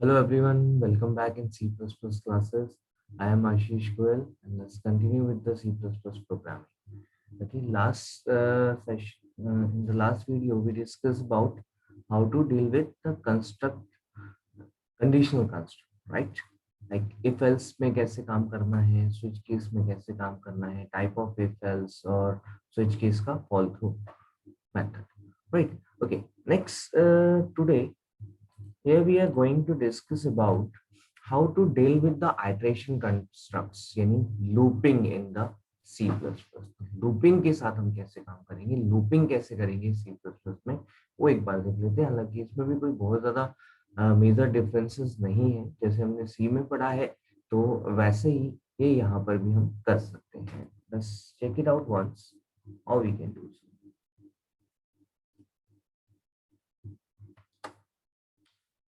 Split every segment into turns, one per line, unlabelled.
Hello everyone, welcome back in C++ classes. I am Ashish Goel and let's continue with the C++ programming. Okay, last session, in the last video, we discussed about how to deal with the conditional construct, right? Like if else में कैसे काम करना है, switch case में कैसे काम करना है, type of if else और switch case का fall through method, right? Okay, next today here we are going to discuss about how to deal with the iteration constructs यानी looping in the C++. Looping के साथ हम कैसे काम करेंगे, looping कैसे करेंगे C++ में, वो एक बार देख लेते हैं। हालांकि इसमें भी कोई बहुत ज्यादा मेजर डिफरेंसेस नहीं है, जैसे हमने C में पढ़ा है तो वैसे ही ये यहाँ पर भी हम कर सकते हैं। Let's check it out once how we can do so.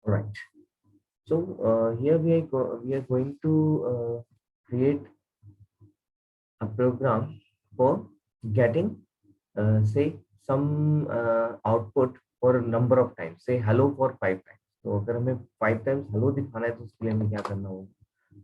All right. So here we are going to create a program for getting say some output for a number of times. Say hello for 5 times. तो अगर हमें 5 times hello दिखाना है तो उसके लिए हमें क्या करना होगा?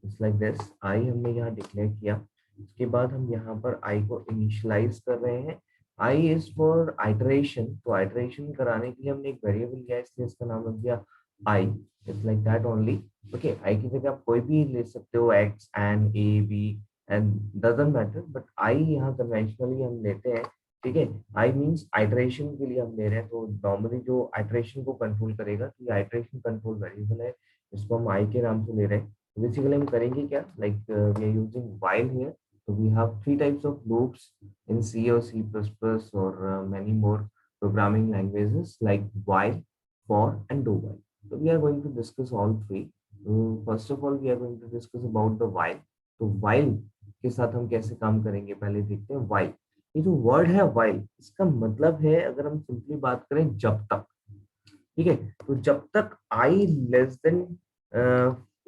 It's like this. I हमने यहाँ डिक्लेयर किया, उसके बाद हम यहाँ पर I को इनिशियलाइज कर रहे हैं. I is for iteration. तो iteration कराने के लिए हमने एक वेरिएबल लिया, इसलिए इसका नाम रख दिया I. It's like that only. Okay, I की जगह आप कोई भी ले सकते हो, X, N, A, B, and doesn't matter. But I यहाँ कन्वेंशनली हम लेते हैं, ठीक है. I means iteration के लिए हम ले रहे हैं, तो नॉर्मली जो iteration को कंट्रोल करेगा, तो ये iteration कंट्रोल वेरिएबल है, इसको हम I के नाम से ले रहे हैं. तो बेसिकली हम करेंगे क्या, like we are using while here. So we have 3 types of loops in C or C++ or many more programming languages like while, for, and do while. So we are going to discuss all three. So first of all, we are going to discuss about the while. तो while के साथ हम कैसे काम करेंगे, पहले देखते हैं while. ये जो वर्ड है while, इसका मतलब है, अगर हम सिंपली बात करें, जब तक, ठीक है. तो जब तक I less than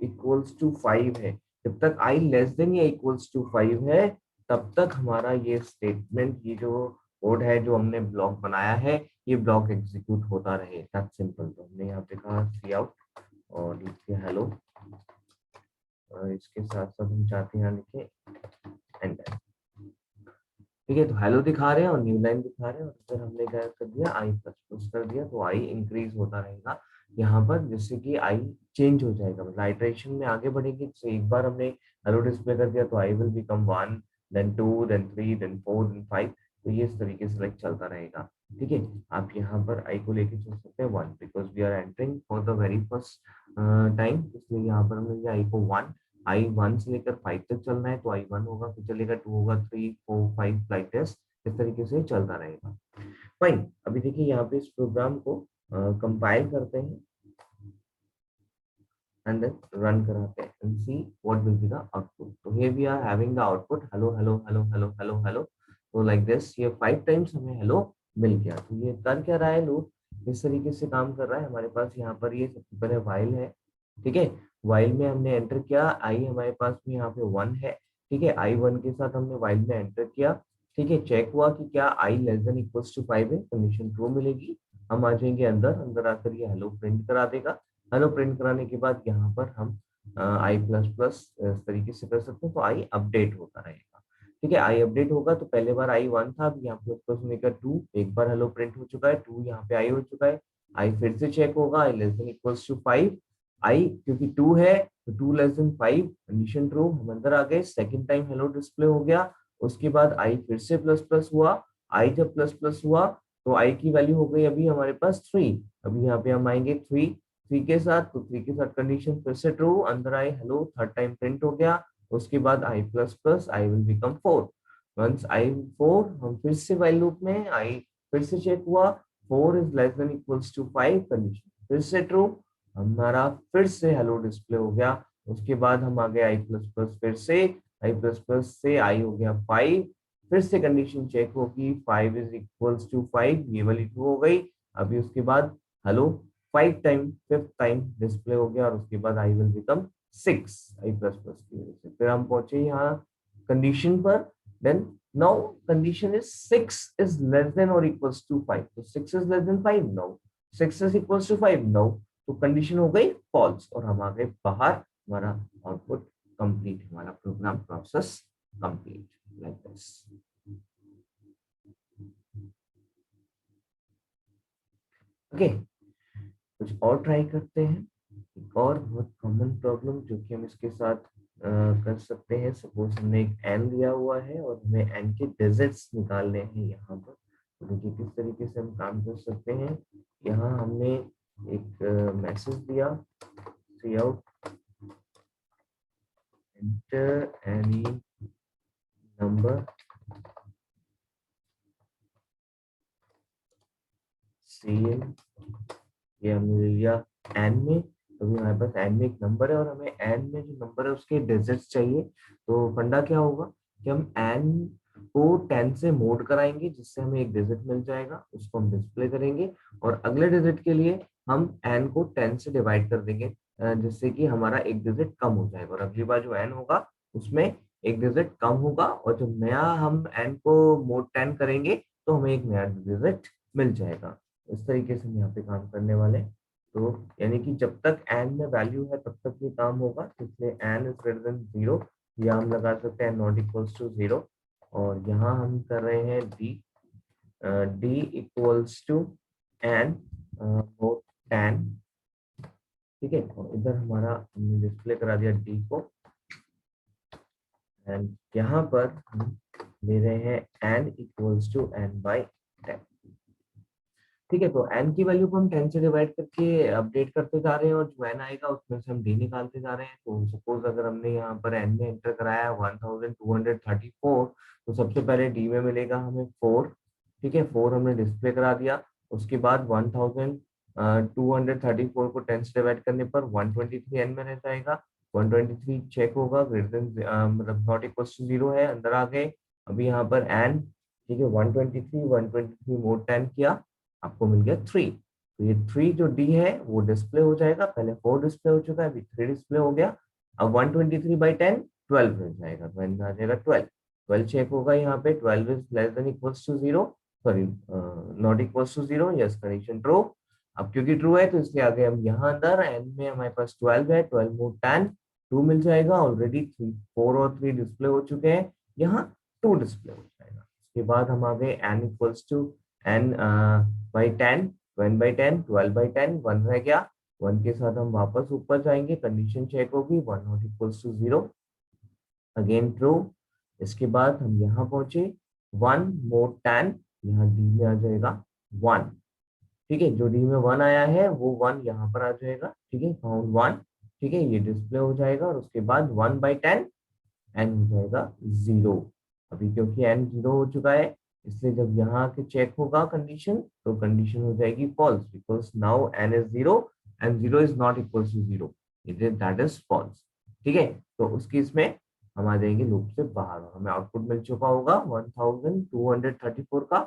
equals to 5 है, जब तक I लेस देन या इक्वल्स टू 5 है, तब तक हमारा ये स्टेटमेंट, ये जो कोड है जो हमने ब्लॉक बनाया है, ये ब्लॉक एग्जीक्यूट होता रहे. That's simple. तो हमने यहाँ पे कहा सी आउट और लिखिए हेलो, इसके साथ साथ हम चाहते हैं यहाँ लिखे एंटर. ठीक है, तो हेलो दिखा रहे हैं और न्यू लाइन दिखा रहे हैं, और फिर हमने क्या कर दिया, आई प्लस प्लस कर दिया, तो आई इंक्रीज होता रहेगा यहाँ पर, जिससे कि आई चेंज हो जाएगा. मतलब आइटरेशन में आगे बढ़ेगी, तो एक बार हमने हेलो डिस्प्ले कर दिया तो I will become 1, then 2, then 3, then 4, then 5. तो ये इस तरीके से लाइक चलता रहेगा. ठीक है, आप यहाँ पर आई को लेके चल सकते हैं 1, because we are entering for the very first time, इसलिए यहाँ पर हमने आई को 1. आई 1 से लेकर 5 तक चलना है, तो आई 1 होगा, फिर चलेगा 2 होगा, 3, 4, 5 लाइक दिस, इस तरीके से चलता रहेगा. फाइन. अभी देखिए यहाँ पे इस प्रोग्राम को कंपाइल करते हैं and then run कराते हैं and see what will be the output. So here we are having the output hello hello hello hello hello hello. So like this, ये 5 times हमें hello मिल गया. तो ये कर क्या रहा है, लूप इस तरीके से काम कर रहा है. हमारे पास यहाँ पर ये सबसे पहले while है, ठीक है. while में हमने एंटर किया, आई हमारे पास में यहाँ पे 1 है, ठीक है. आई 1 के साथ हमने while में एंटर किया, ठीक है. चेक हुआ कि क्या आई लेस देन इक्वल्स टू 5 है, कंडीशन ट्रू मिलेगी. हम आ जाएंगे अंदर, अंदर आकर ये हेलो प्रिंट करा देगा. हेलो प्रिंट कराने के बाद यहाँ पर हम आई प्लस प्लस इस तरीके से कर सकते हैं, तो आई अपडेट होता रहेगा. ठीक है, आई अपडेट होगा, तो पहले बार आई 1 था, अब यहाँ प्लस प्लस होने का 2, एक बार हेलो प्रिंट हो चुका है, 2 यहाँ पे आई हो चुका है. आई फिर से चेक होगा, आई लेस देन इक्वल्स टू 5. आई क्योंकि 2 है तो 2 लेस देन 5, कंडीशन ट्रू, हम अंदर आ गए. सेकंड टाइम हेलो डिस्प्ले हो गया, उसके बाद आई फिर से प्लस प्लस हुआ. आई जब प्लस प्लस हुआ तो आई की वैल्यू हो गई अभी हमारे पास 3. अभी यहाँ पे हम आएंगे 3 के साथ, तो 3 के साथ कंडीशन फिर से ट्रू, अंदर आए हेलो, थर्ड टाइम प्रिंट हो गया. उसके बाद I plus plus, I will become 4. Once I 4, हम फिर से वाइल लूप में, आई फिर से चेक हुआ, 4 is less than equals to 5, condition फिर से ट्रू, हमारा फिर से हेलो डिस्प्ले हो गया. उसके बाद हम आ गए आई प्लस प्लस, फिर से आई प्लस प्लस से आई हो गया 5, फिर से कंडीशन चेक होगी, 5 इज इक्वल्स टू 5, ये वाली ट्रू हो गई. अभी उसके बाद hello 5 time, 5th time display हो गया, और उसके बाद I will become 6 I plus plus की वजह से. फिर हम पहुंचे यहाँ कंडीशन पर, then now condition is 6 is less than और इक्वल्स टू 5. तो 6 is less than 5, no. 6 is equals to 5, no. तो कंडीशन हो गई फॉल्स और हम आ गए बाहर, हमारा आउटपुट कंप्लीट, हमारा program process complete, like this. Okay, कुछ और ट्राई करते हैं। एक और बहुत कॉमन प्रॉब्लम जो कि हम इसके साथ कर सकते हैं, सपोज हमने एक एन लिया हुआ है और हमें एन के डिजिट्स निकालने हैं यहाँ पर। तो देखिए किस तरीके से हम काम कर सकते हैं। यहाँ हमने एक मैसेज दिया, C out enter any number same, ये हमने लिया एन में। अभी हमारे पास एन में एक नंबर है और हमें एन में जो नंबर है उसके डिजिट्स चाहिए। तो फंडा क्या होगा कि हम एन को 10 से मोड कराएंगे जिससे हमें एक डिजिट मिल जाएगा, उसको हम डिस्प्ले करेंगे और अगले डिजिट के लिए हम एन को 10 से डिवाइड कर देंगे, जिससे कि हमारा एक डिजिट कम हो जाएगा और अगली बार जो एन होगा उसमें एक डिजिट कम होगा और जब नया हम एन को मोड 10 करेंगे तो हमें एक नया डिजिट मिल जाएगा। इस तरीके से हम यहाँ पे काम करने वाले हैं। तो यानी कि जब तक एन में वैल्यू है तब तक ये काम होगा, इसलिए एन इज ग्रेटर देन 0 या हम लगा सकते हैं नॉट इक्वल्स टू 0। और यहाँ हम कर रहे हैं d equals to n mod 10, ठीक है। और इधर हमारा हमने डिस्प्ले करा दिया डी को एंड यहाँ पर हम ले रहे हैं n equals to n by 10, ठीक है। तो n की वैल्यू को हम 10 से डिवाइड करके अपडेट करते जा रहे हैं और जो n आएगा उसमें से हम d निकालते जा रहे हैं। तो सपोज अगर हमने यहाँ पर n में एंटर कराया 1234, तो सबसे पहले d में मिलेगा हमें 4, ठीक है। 4 हमने डिस्प्ले करा दिया। उसके बाद 1234 को 10 से डिवाइड करने पर 123 n में रह जाएगा। 123 चेक होगा, ग्रेटर देन मतलब नॉट इक्वल टू 0 है, अंदर आ गए। अभी यहाँ पर n, ठीक है, 123 मोड 10 किया, आपको मिल गया 3। तो ये 3 जो डी है वो डिस्प्ले हो जाएगा, पहले 4 डिस्प्ले हो चुका है, अभी 3 डिस्प्ले हो गया। अब 123/10 12 मिल जाएगा, तो आ जाएगा 12। 12 चेक होगा यहाँ पे, 12 is less than equals to 0, sorry not equals to 0, yes condition true. अब क्योंकि ट्रू है तो इसलिए आगे हम यहाँ अंदर एन में हमारे पास 12 है, 12 मोड 10 2 मिल जाएगा। ऑलरेडी 4 और 3 डिस्प्ले हो चुके हैं, यहाँ 2 डिस्प्ले हो जाएगा। उसके बाद हम आ गए n equals to n by 10, 1/10, 12/10, 1 रह गया। 1 के साथ हम वापस ऊपर जाएंगे, कंडीशन चेक होगी 1 not equals to 0, again true. इसके बाद हम यहाँ पहुंचे 1 मोड 10, यहाँ डी में आ जाएगा 1, ठीक है। जो डी में 1 आया है वो 1 यहाँ पर आ जाएगा, ठीक है, फाउंड 1, ठीक है, ये डिस्प्ले हो जाएगा। और उसके बाद 1/10 एन हो जाएगा 0। अभी क्योंकि एन 0 हो चुका है इसलिए जब यहाँ के चेक होगा कंडीशन तो कंडीशन हो जाएगी false, because now N is 0 and 0 is not equal to 0, that is false, ठीक है। तो उस केस में हम आ जाएंगे लूप से बाहर और हमें आउटपुट मिल चुका होगा 1234 का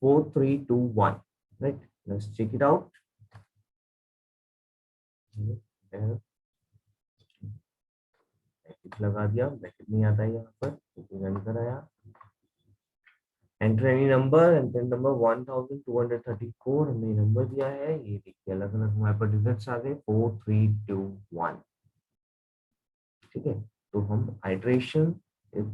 4321, right. Let's check it out. लगा दिया, ब्रैकेट नहीं आता है यहाँ पर, रन कराया, enter any number, enter number 1234 हमने नंबर दिया है। ये देखिए अलग अलग हमारे पास डिजिट्स आ गए 4321, ठीक है। तो हम आइट्रेशन इस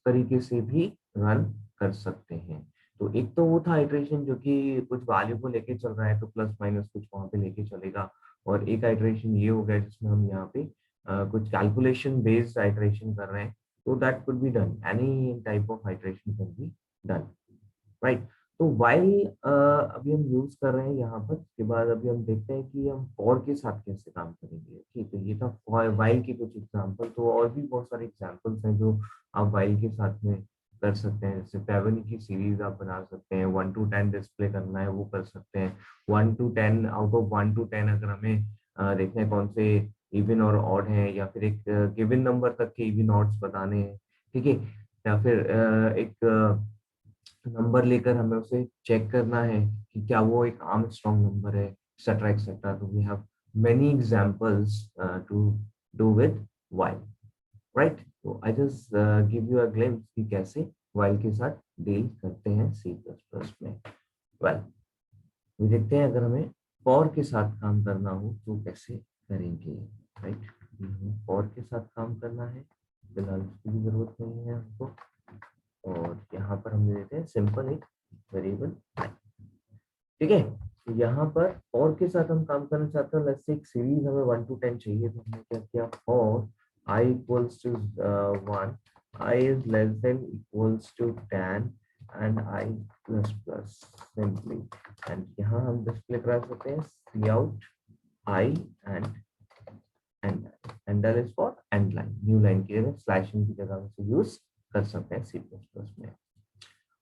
तरीके से भी रन कर सकते हैं। तो एक तो वो था आइट्रेशन जो कि कुछ वैल्यू को लेके चल रहा है तो प्लस माइनस कुछ वहां पे लेके चलेगा, और एक आइट्रेशन ये हो गया जिसमें हम यहाँ पे कुछ कैलकुलेशन बेस्ड आइट्रेशन कर रहे हैं। तो that could be done, any type of iteration can be done, right. तो वाइल अभी हम यूज कर रहे हैं यहाँ पर। उसके बाद अभी हम देखते हैं कि हम फॉर के साथ कैसे काम करेंगे, ठीक है। ये था वाइल के कुछ एग्जांपल, तो और भी बहुत सारे एग्जांपल्स हैं जो आप वाइल के साथ में कर सकते हैं। जैसे फेबोनिची की सीरीज आप बना सकते हैं, 1 to 10 डिस्प्ले करना है वो कर सकते हैं। 1 to 10 आउट ऑफ 1 to 10 अगर हमें देखना है कौन से इवन और ऑड है, या फिर एक गिवन नंबर तक के इवन ऑड्स बताने हैं, ठीक है। या फिर एक नंबर लेकर हमें उसे चेक करना है कि क्या वो एक आर्मस्ट्रांग नंबर है, एक्सेट्रा एक्सेट्रा। तो we have many examples to do with while, right. तो I just give you a glimpse कि कैसे व्हाइल के साथ डील करते हैं सी प्लस प्लस में। वेल, देखते हैं अगर हमें फॉर के साथ काम करना हो तो कैसे करेंगे, राइट। फॉर के साथ काम करना है, फिलहाल उसकी भी जरूरत नहीं है हमको, और यहाँ पर हम दे देते हैं सिंपल एक वेरिएबल आई, ठीक है। तो यहाँ पर फॉर के साथ हम काम करना चाहते हैं, लेट्स से एक सीरीज हमें 1 to 10 चाहिए, तो हमने क्या किया, for I equals to 1, I is less than equals to 10 and I plus plus simply, and यहाँ हम डिस्प्ले करा सकते हैं C out I and and is for end line, new line की जगह स्लैशिंग की जगह से यूज कर सकते हैं सी प्लस प्लस में।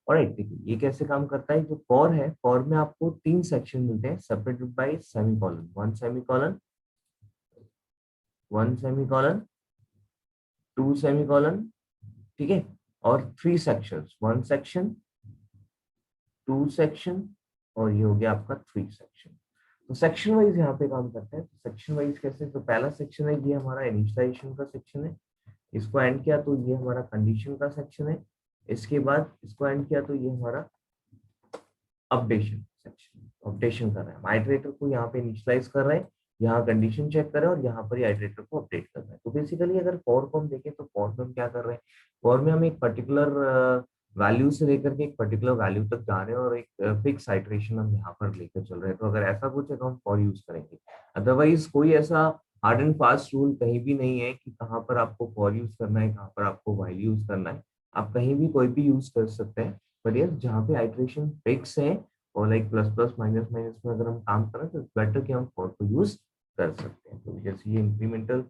ऑलराइट, देखिए ये कैसे काम करता है। जो फॉर है, फॉर में आपको 3 सेक्शन मिलते हैं separated by semicolon, one semicolon, one semicolon, two semicolon, ठीक है, और 3 sections, one section, two section, और ये हो गया आपका 3 सेक्शन। तो सेक्शन वाइज यहाँ पे काम करते हैं। तो सेक्शन वाइज कैसे, तो पहला सेक्शन है ये हमारा इनिशियलाइजेशन का सेक्शन है, इसको एंड किया तो ये हमारा कंडीशन का सेक्शन है, इसके बाद इसको एंड किया तो ये हमारा अपडेशन सेक्शन, अपडेशन कर रहे हैं हम, आइटरेटर को यहाँ पे इनिशियलाइज कर रहे हैं, यहाँ कंडीशन चेक कर रहे हैं और यहाँ पर आइटरेटर को अपडेट कर रहे हैं। तो बेसिकली अगर फॉर को हम देखें तो फॉर में हम क्या कर रहे हैं, फॉर में हम एक पर्टिकुलर वैल्यू से लेकर के एक पर्टिकुलर वैल्यू तक जा रहे हैं और एक फिक्स आइटरेशन हम यहाँ पर लेकर चल रहे हैं। तो अगर ऐसा कुछ है तो हम फॉर यूज करेंगे, अदरवाइज कोई ऐसा हार्ड एंड फास्ट रूल कहीं भी नहीं है कि कहाँ पर आपको फॉर यूज करना है, कहाँ पर आपको व्हाइल यूज करना है, आप कहीं भी कोई भी यूज कर सकते हैं। पर यस, जहाँ पे आइटरेशन फिक्स है और like plus plus minus minus में अगर हम काम करें तो बेटर कि हम फॉर को यूज कर सकते हैं। तो जैसे ये इंक्रीमेंटल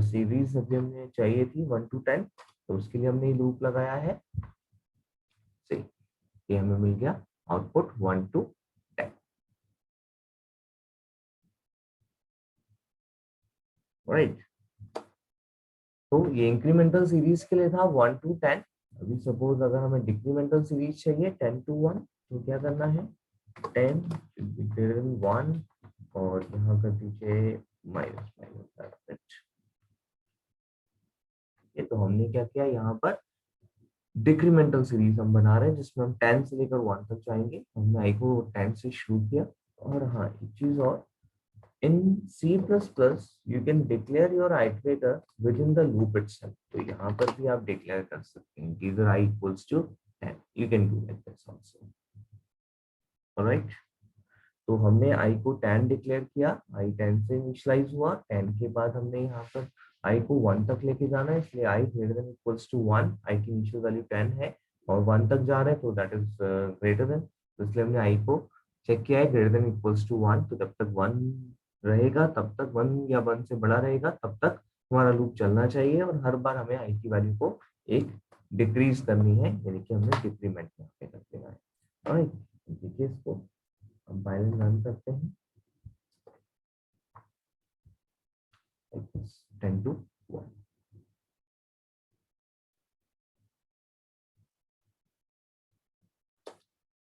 सीरीज अभी हमें चाहिए थी 1 to 10, तो उसके लिए हमने लूप लगाया है, से ये हमें मिल गया आउटपुट 1 to 10, राइट। तो ये इंक्रीमेंटल सीरीज के लिए था 1 to 10। अभी सपोज अगर हमें डिक्रीमेंटल सीरीज चाहिए 10 to 1, तो क्या करना है, 10 ग्रेटर देन 1 और यहाँ कर दीजिए माइनस माइनस। ये तो हमने क्या किया, यहाँ पर डिक्रीमेंटल सीरीज हम बना रहे हैं जिसमें हम 10 से लेकर 1 तक जाएंगे। हमने आई को 10 से शुरू किया। और हाँ, एक चीज और, इन C++ you can declare your iterator with in the loop itself. तो यहाँ पर भी आप डिक्लेयर कर सकते हैं either I equals to 10, you can do like this also, alright। तो हमने आई को 10 डिक्लेयर किया, आई 10 से इनिशियलाइज हुआ, 10 के बाद हमने यहाँ पर आई को 1 तक लेके जाना है, इसलिए आई ग्रेटर देन इक्वल्स टू 1, आई की इनिशियल वैल्यू 10 है और 1 तक जा रहे हैं तो दैट इज ग्रेटर देन, तो इसलिए हमने आई को चेक किया है ग्रेटर देन इक्वल्स टू 1। तो जब तक 1 रहेगा तब तक, 1 या 1 से बड़ा रहेगा तब तक हमारा लूप चलना चाहिए और हर बार हमें आई की वैल्यू को एक डिक्रीज करनी है, यानी कि हमने डिक्रीमेंट यहाँ पे कर देना है। और देखिए इसको कंपाइल रन करते हैं, 10 to 1।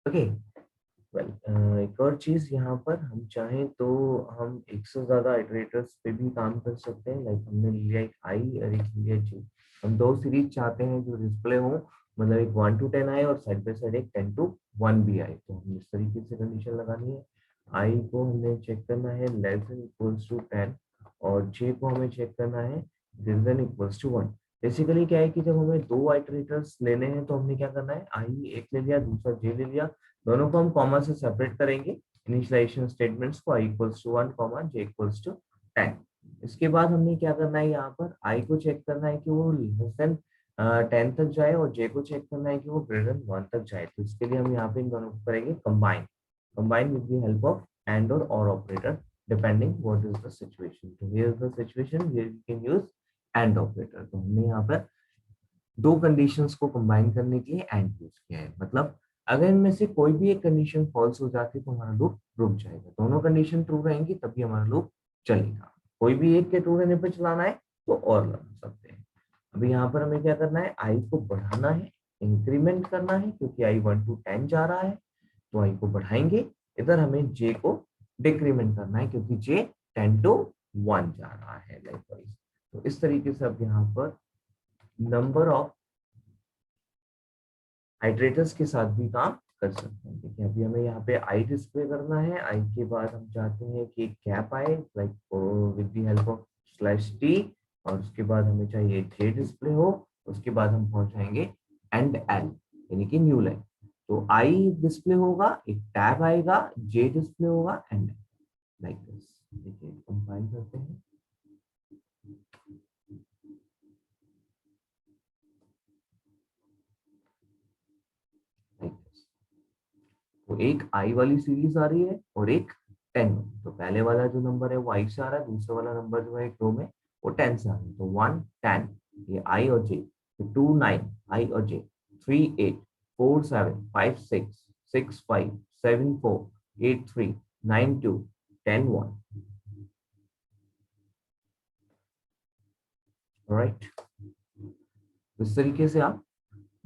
ओके, वेल, एक और चीज यहाँ पर हम चाहें तो हम एक से ज्यादा इटरेटर्स पे भी काम कर सकते हैं। लाइक हमने लिया एक आई और एक लिया जे, हम 2 सीरीज चाहते हैं जो डिस्प्ले हो, मतलब एक 1 to 10 आए और साइड बाय साइड एक 10 to 1 भी आए। तो हम इस तरीके से कंडीशन लगानी है, आई को हमें चेक करना है लेस देन इक्वल्स टू 10 और जे को हमें चेक करना है greater than equals to 1। Basically क्या है कि जब हमें 2 आइटरेटर्स लेने हैं तो हमने क्या करना है, आई एक ले लिया, दूसरा जे ले लिया, दोनों को हम कॉमा से सेपरेट करेंगे इनिशियलाइजेशन स्टेटमेंट्स को, I equals to 1 comma J equals to 10। इसके बाद हमने क्या करना है, यहाँ पर आई को चेक करना है कि वो लेस देन 10 तक जाए और जे को चेक करना है कि वो ग्रेटर देन 1 तक जाए। तो इसके लिए हम यहाँ पे इन दोनों को करेंगे combine, combine with the help of and और operator depending what is the situation. तो here is the situation where we can use and operator. तो हमने यहाँ पर 2 कंडीशंस को कंबाइन करने के लिए एंड यूज किया है, मतलब अगर इनमें से कोई भी एक कंडीशन फॉल्स हो जाती है तो हमारा लूप रुक जाएगा, दोनों कंडीशन ट्रू रहेंगी तभी हमारा लूप चलेगा। कोई भी एक के ट्रू रहने पर चलाना है तो और लगा सकते हैं। अभी यहाँ पर हमें क्या करना है, आई को बढ़ाना है, इंक्रीमेंट करना है, क्योंकि आई 1 to 10 जा रहा है तो आई को बढ़ाएंगे। इधर हमें जे को डिक्रीमेंट करना है क्योंकि जे 10 to 1 जा रहा है लाइकवाइज। तो इस तरीके से अब यहाँ पर नंबर ऑफ आइटरेटर्स के साथ भी काम कर सकते हैं। देखिए अभी हमें यहाँ पे आई डिस्प्ले करना है, आई के बाद हम चाहते हैं कि एक कैप आए like with the help of slash T, और उसके बाद हमें चाहिए जे डिस्प्ले हो, उसके बाद हम पहुंचाएंगे एंड एल यानी कि न्यू लाइन। तो आई डिस्प्ले होगा, एक टैब आएगा, जे डिस्प्ले होगा एंड लाइक दिस। देखिए कंपाइल करते हैं, लाइक दिस। तो एक आई वाली सीरीज आ रही है और एक 10। तो पहले वाला जो नंबर है वो आई से आ रहा है, दूसरा वाला नंबर जो है एक रो में वो 10 से आ रहा है। तो 1 10 ये आई और जे, 2 9 आई और जे, 3 8 4 7 5 6 6 5 7 4 8 3 9 2 10 1। राइट, इस तरीके से आप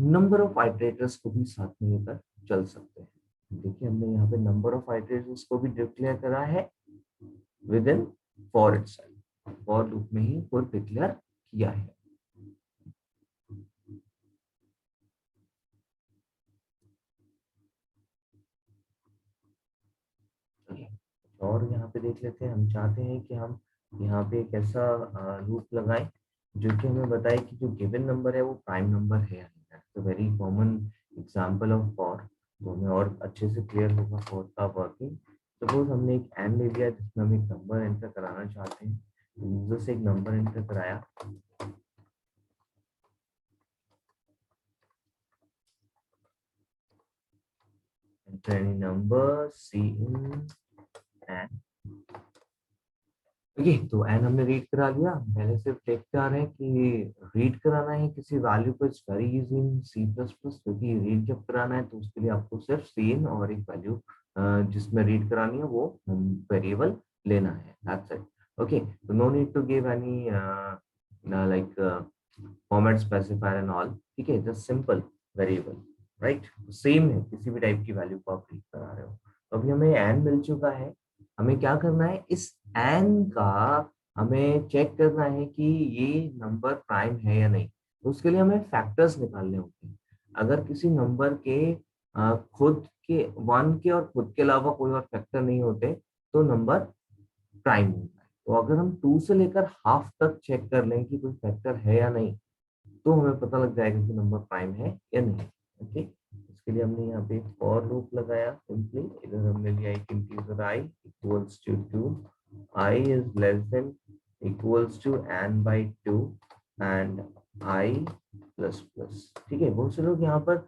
नंबर ऑफ आइटरेटर्स को भी साथ में लेकर चल सकते हैं। देखिए हमने यहाँ पे नंबर ऑफ आइटरेटर्स को भी डिक्लेयर करा है with in for itself, for loop में ही वो डिक्लेयर किया है। और यहाँ पे देख लेते हैं, हम चाहते हैं कि हम यहाँ पे एक ऐसा लूप लगाएं जो कि हमें बताए कि जो गिवन नंबर है वो प्राइम नंबर है या नहीं। That's a very common example of for. तो हमें और अच्छे से क्लियर होगा फॉर का वर्किंग। सपोज हमने एक एंड ले लिया जिसमें हम एक नंबर एंटर कराना चाहते हैं, यूजर से एक नंबर एंटर कराया, enter any number cin and. Okay, तो एन हमने रीड करा लिया। पहले सिर्फ देखते आ रहे हैं कि रीड कराना है किसी वैल्यू को, it's very easy in C plus plus, क्योंकि रीड जब कराना है तो उसके लिए आपको सिर्फ सी इन और एक वैल्यू जिसमें रीड करानी है वो वेरिएबल लेना है, दैट्स इट। ओके, तो no need to give any like format specifier and all, ठीक है, just simple variable, right. Same है किसी भी टाइप की वैल्यू को आप रीड करा रहे हो। तो अभी हमें एन मिल चुका है, हमें क्या करना है, इस एन का हमें चेक करना है कि ये नंबर प्राइम है या नहीं। तो उसके लिए हमें फैक्टर्स निकालने होते हैं। अगर किसी नंबर के खुद के वन के और खुद के अलावा कोई और फैक्टर नहीं होते तो नंबर प्राइम होता है। तो अगर हम टू से लेकर हाफ तक चेक कर लें कि कोई फैक्टर है या नहीं, तो हमें पता लग जाएगा कि नंबर प्राइम है या नहीं। ओके, इसके लिए हमने यहाँ पे फॉर लूप लगाया सिंपली। इधर हमने लिया एक integer i equals to 2, i is less than equals to n by 2 and i plus plus. ठीक है, बहुत से लोग यहाँ पर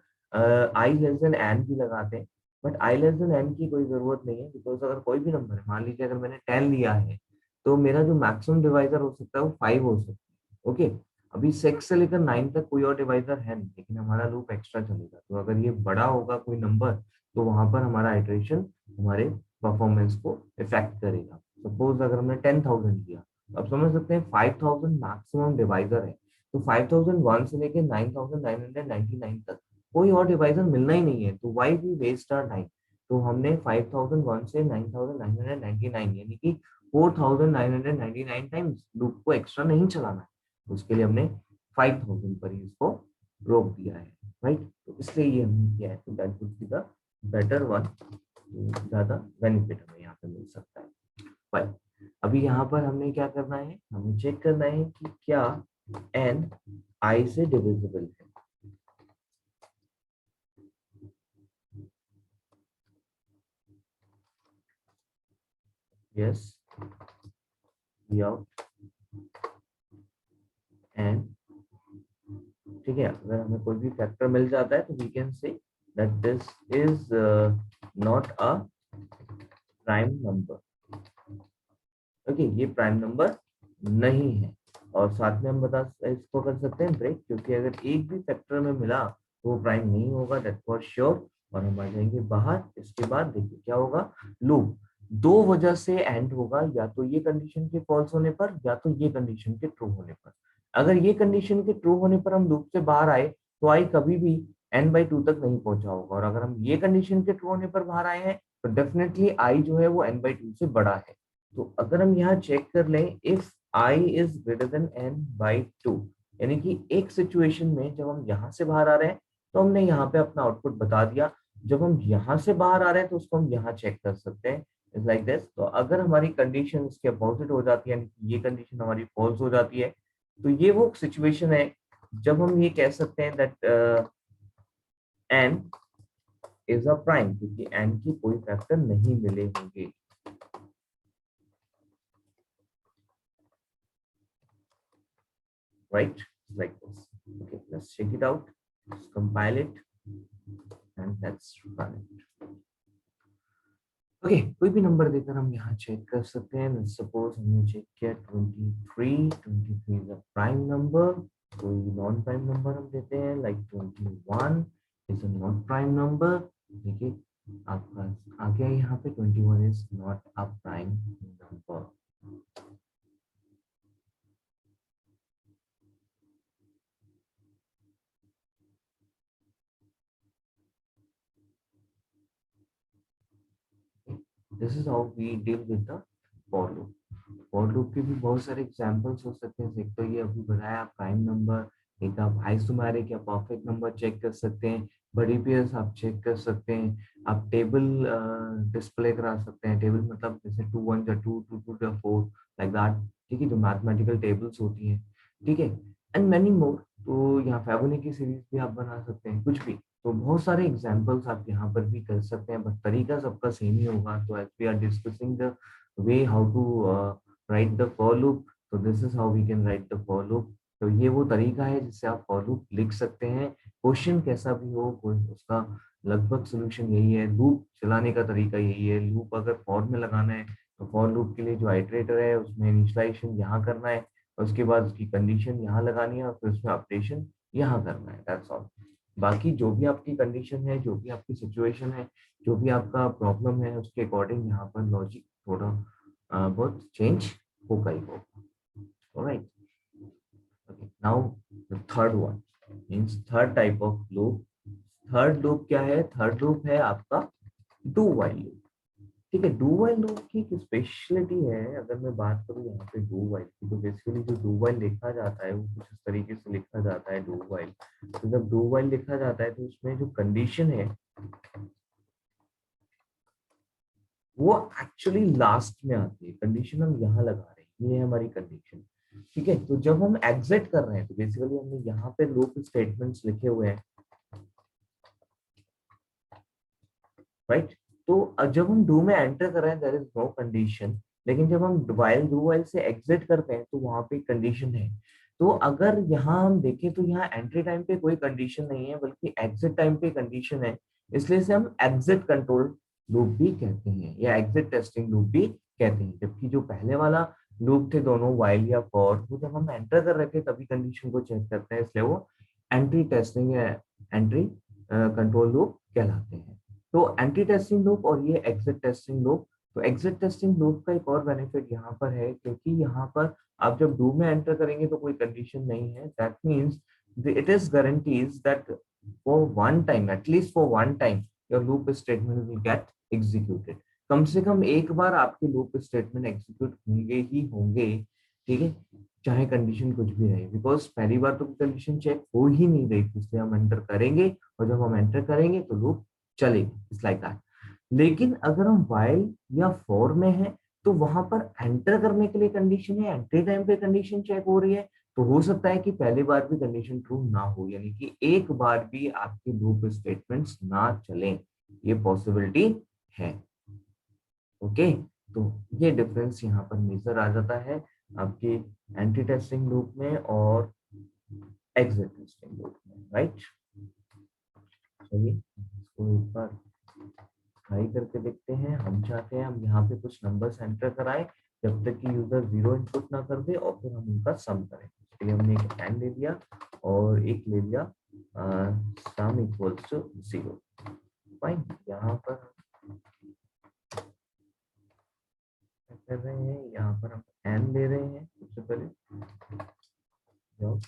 i लेस देन n भी लगाते हैं, but i less then n की कोई जरूरत नहीं है, बिकॉज अगर कोई भी नंबर है, मान लीजिए अगर मैंने 10 लिया है तो मेरा जो मैक्सिमम डिवाइजर हो सकता है वो 5 हो सकता है। ओके, अभी 6 से लेकर 9 तक कोई और डिवाइजर है नहीं, लेकिन हमारा लूप एक्स्ट्रा चलेगा। तो अगर ये बड़ा होगा कोई नंबर तो वहां पर हमारा आइटरेशन हमारे परफॉर्मेंस को इफेक्ट करेगा। सपोज अगर हमने 10,000 लिया, तो आप समझ सकते हैं 5,000 मैक्सिमम डिवाइजर है। तो 5,001 से लेकर 9,999 तक कोई और डिवाइजर मिलना ही नहीं है, तो why we waste our time. तो हमने 5,001 से 9,999 यानी कि 4,999 टाइम्स लूप को एक्स्ट्रा नहीं चलाना है। उसके लिए हमने 5,000 पर ही इसको रोक दिया है, राइट। तो इसलिए ये हमने किया है, तो that would be the better one, ज्यादा बेनिफिट हमें यहाँ पे मिल सकता है। फाइन, अभी यहाँ पर हमने क्या करना है, हमें चेक करना है कि क्या n i से डिविजिबल है। यस, एंड ठीक है, अगर हमें कोई भी फैक्टर मिल जाता है तो we can say that this is not a prime number. Okay, ये प्राइम नंबर नहीं है। और साथ में हम बता इसको कर सकते हैं ब्रेक, क्योंकि अगर एक भी फैक्टर में मिला तो वो प्राइम नहीं होगा, दैट फॉर श्योर। और हम आ जाएंगे बाहर। इसके बाद देखिए क्या होगा, लूप दो वजह से एंड होगा, या तो ये कंडीशन के फॉल्स होने पर या तो ये कंडीशन के ट्रू होने पर। अगर ये कंडीशन के ट्रू होने पर हम लूप से बाहर आए तो आई कभी भी n/2 तक नहीं पहुंचा होगा, और अगर हम ये कंडीशन के ट्रू होने पर बाहर आए हैं तो डेफिनेटली आई जो है वो n/2 से बड़ा है। तो अगर हम यहाँ चेक कर लें, if i is greater than n/2, यानी कि एक सिचुएशन में जब हम यहाँ से बाहर आ रहे हैं तो हमने यहाँ पे अपना आउटपुट बता दिया, जब हम यहाँ से बाहर आ रहे हैं तो उसको हम यहाँ चेक कर सकते हैं, इज लाइक दिस। तो अगर हमारी कंडीशन इसके अपोजिट हो जाती है, यानी ये कंडीशन हमारी फॉल्स हो जाती है, तो ये वो सिचुएशन है जब हम ये कह सकते हैं that N is a prime, क्योंकि एन की कोई फैक्टर नहीं मिले होंगे। Right, like this. Okay, let's check it out. Let's compile it and let's run it. Okay, कोई भी नंबर देकर हम यहाँ चेक कर सकते हैं। सपोज हमने चेक किया 23, 23 इज अ प्राइम नंबर। कोई नॉन प्राइम नंबर हम देते हैं, like 21 is a not prime number. देखिए आपका आ गया यहाँ पे 21 is not a prime number. This is how we deal with the for loop. For loop के भी बहुत सारे एग्जांपल्स हो सकते हैं। एक तो ये अभी बताया प्राइम नंबर, एक आप आइसोमेरिक या परफेक्ट नंबर चेक कर सकते हैं, बड़ी पेयर्स आप चेक कर सकते हैं, आप टेबल डिस्प्ले करा सकते हैं। टेबल मतलब जैसे 2 1 या 2 2 2 या 4 लाइक दैट, ठीक है, जो मैथमेटिकल टेबल्स होती हैं, ठीक है, एंड मेनी मोर। तो यहाँ फिबोनाची सीरीज भी आप बना सकते हैं, कुछ भी। तो बहुत सारे एग्जांपल्स आप यहाँ पर भी कर सकते हैं, बट तरीका सबका सेम ही होगा। तो as we are discussing the way how to write the for loop, so this is how we can write the for loop। तो ये वो तरीका है जिससे आप for loop लिख सकते हैं। क्वेश्चन कैसा भी हो, उसका लगभग सोल्यूशन यही है। लूप चलाने का तरीका यही है। लूप अगर फॉर में लगाना है तो फॉर लूप के लिए जो आइटरेटर है उसमें इनिशियलाइजेशन यहाँ करना है, और उसके बाद उसकी कंडीशन यहाँ लगानी है, और फिर उसमें अपडेशन यहाँ करना है, दैट्स ऑल। बाकी जो भी आपकी कंडीशन है, जो भी आपकी सिचुएशन है, जो भी आपका प्रॉब्लम है, उसके अकॉर्डिंग यहाँ पर लॉजिक थोड़ा बहुत चेंज होगा ही होगा। Alright, okay, now the third one means third type of loop. Third loop क्या है? थर्ड लूप है आपका डू व्हाइल लूप। ठीक है, डू व्हाइल लूप की एक स्पेशलिटी है। अगर मैं बात करूँ यहाँ पे डू व्हाइल की, तो बेसिकली जो डू व्हाइल लिखा जाता है वो कुछ इस तरीके से लिखा जाता है डू व्हाइल। तो जब डू व्हाइल लिखा जाता है तो उसमें जो कंडीशन है वो एक्चुअली लास्ट में आती है। कंडीशन हम यहाँ लगा रहे हैं, ये है हमारी कंडीशन। ठीक है, तो जब हम एग्जिट कर रहे हैं तो बेसिकली हमने यहाँ पे लूप स्टेटमेंट्स लिखे हुए हैं, राइट। तो जब हम डू में एंटर कर रहे हैं देयर इज नो कंडीशन, लेकिन जब हम व्हाइल डू व्हाइल से एग्जिट करते हैं तो वहां पे कंडीशन है। तो अगर यहाँ हम देखें तो यहाँ एंट्री टाइम पे कोई कंडीशन नहीं है, बल्कि एग्जिट टाइम पे कंडीशन है। इसलिए से हम एग्जिट कंट्रोल लूप भी कहते हैं, या एग्जिट टेस्टिंग लूप भी कहते हैं। जबकि जो पहले वाला लूप थे दोनों व्हाइल या फॉर, वो जब हम एंटर कर रहे थे तभी कंडीशन को चेक करते हैं, इसलिए वो एंट्री टेस्टिंग या एंट्री कंट्रोल लूप कहलाते हैं। तो एंटी टेस्टिंग लूप और ये एग्जिट टेस्टिंग लूप। तो एग्जिट टेस्टिंग लूप का एक और बेनिफिट यहाँ पर है, क्योंकि यहाँ पर आप जब डू में एंटर करेंगे तो कोई कंडीशन नहीं है। That means it is guarantees that for one time, at least for one time, your loop statement will get executed. कम से कम एक बार आपके लूप स्टेटमेंट एग्जीक्यूट होंगे ही होंगे, ठीक है, चाहे कंडीशन कुछ भी रहे। बिकॉज पहली बार तो कंडीशन चेक हो ही नहीं रही थी, इसलिए हम एंटर करेंगे, और जब हम एंटर करेंगे तो लूप चलेगी, इट्स लाइक दैट। लेकिन अगर हम व्हाइल या फॉर में है तो वहां पर एंटर करने के लिए कंडीशन है, एंट्री टाइम पे कंडीशन चेक हो रही है, तो हो सकता है कि पहली बार भी कंडीशन ट्रू ना हो, यानी कि एक बार भी आपके लूप स्टेटमेंट्स ना चलें, ये पॉसिबिलिटी है। ओके, तो ये डिफरेंस यहाँ पर मेजर आ जाता है आपके एंटी टेस्टिंग लूप में और एग्जिट टेस्टिंग लूप में, राइट। चलिए इसको एक बार ट्राई करके देखते हैं। हम चाहते हैं हम यहाँ पे कुछ नंबर्स एंटर कराएं जब तक कि यूजर 0 इनपुट ना कर दे, और फिर हम उनका सम करें। इसके लिए हमने एक एंड ले लिया और एक ले लिया सम इक्वल्स टू 0। फाइन, यहाँ पर कर रहे हैं, यहाँ पर हम एंड ले रहे हैं। सबसे पहले और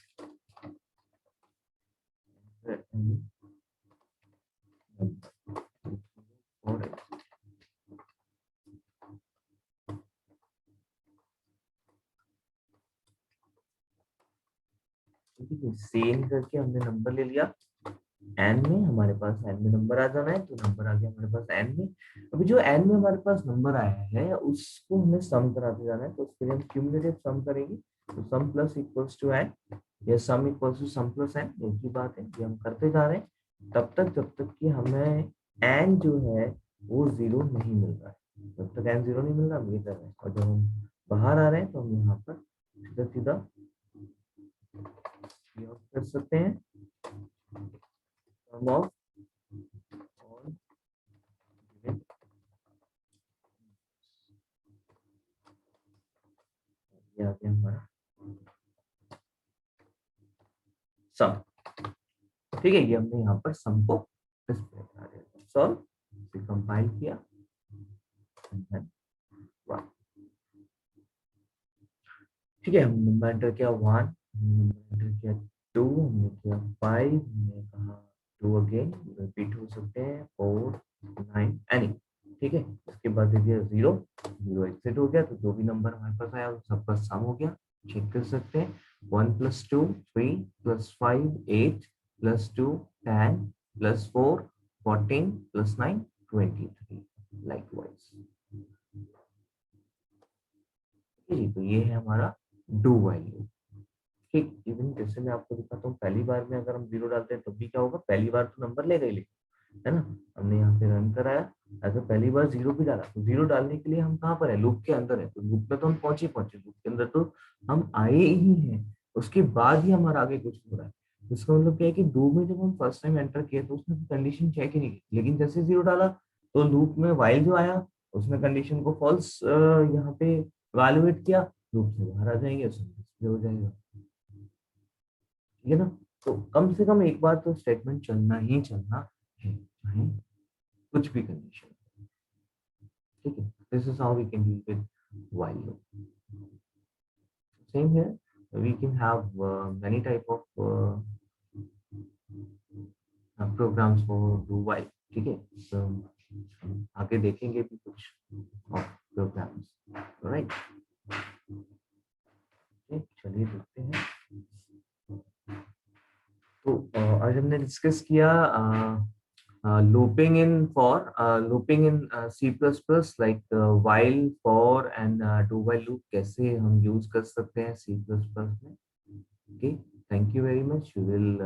सेम करके हमने नंबर ले लिया, एन में हमारे पास एन में नंबर आ जाना है, तो नंबर आ गया हमारे पास एन में। अभी जो एन में हमारे पास नंबर आया है उसको हमें सम कराते जाना है, तो उसके लिए हम क्यूमुलेटिव सम करेंगे। तो sum plus equals to N, या sum equals to sum plus N, एक ही बात है, ये हम करते जा रहे हैं तब तक जब तक कि हमें एन जो है वो जीरो नहीं मिल रहा है। जब तक एन जीरो नहीं मिल रहा हम ये कर रहे हैं, और जब हम बाहर आ रहे हैं तो हम यहाँ पर सीधा सीधा कर सकते हैं sum of all given, ये आ गया हमारा सम। ठीक है, ये हमने यहाँ पर सम को डिस्प्ले करा दिया, सॉल्व कंपाइल किया, ठीक है। हम नंबर एंटर किया 1, नंबर एंटर किया 2, हमने किया 5, हमने कहा 2 अगेन रिपीट हो सकते हैं 4 9 एनी, ठीक है। उसके बाद दे दिया 0, 0 एग्जिट हो गया, तो जो भी नंबर हमारे पास आया वो सबका सम हो गया। चेक कर सकते हैं 1 + 2 3 + 5 8 + 2 10 + 4 14 + 9 23 लाइकवाइज। जी, तो ये है हमारा डू व्हाइल लूप। ठीक, इवन जैसे मैं आपको दिखाता हूँ, पहली बार में अगर हम 0 डालते हैं तब भी क्या होगा, पहली बार तो नंबर लेगा ही लेगा, है ना। हमने यहाँ पे रन कराया, अगर पहली बार 0 भी डाला तो 0 डालने के लिए हम कहाँ पर है, लूप के अंदर है, तो लूप में तो हम पहुंचे लूप के अंदर तो हम आए ही हैं, उसके बाद ही हमारा आगे कुछ हो रहा है। इसका मतलब क्या है कि दो में जब हम फर्स्ट टाइम एंटर किए तो उसने कंडीशन चेक ही नहीं की, लेकिन जैसे 0 डाला तो लूप में वाइल जो आया उसने कंडीशन को फॉल्स यहाँ पे इवैल्यूएट किया, लूप से बाहर आ जाएंगे, उसमें डिस्प्ले हो जाएगा, ठीक है ना। तो कम से कम एक बार तो स्टेटमेंट चलना ही चलना है, चाहे कुछ भी कंडीशन, ठीक है। This is how we can deal with while loop. Same here, we can have many type of programs for do while, ठीक है। So आगे देखेंगे भी कुछ और प्रोग्राम्स, राइट। चलिए देखते हैं। तो आज हमने डिस्कस किया looping in C++ like while, for and do while loop कैसे हम यूज कर सकते हैं C++ में। Okay, thank you very much. We will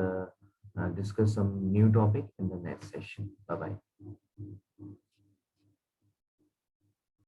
discuss some new topic in the next session. Bye bye.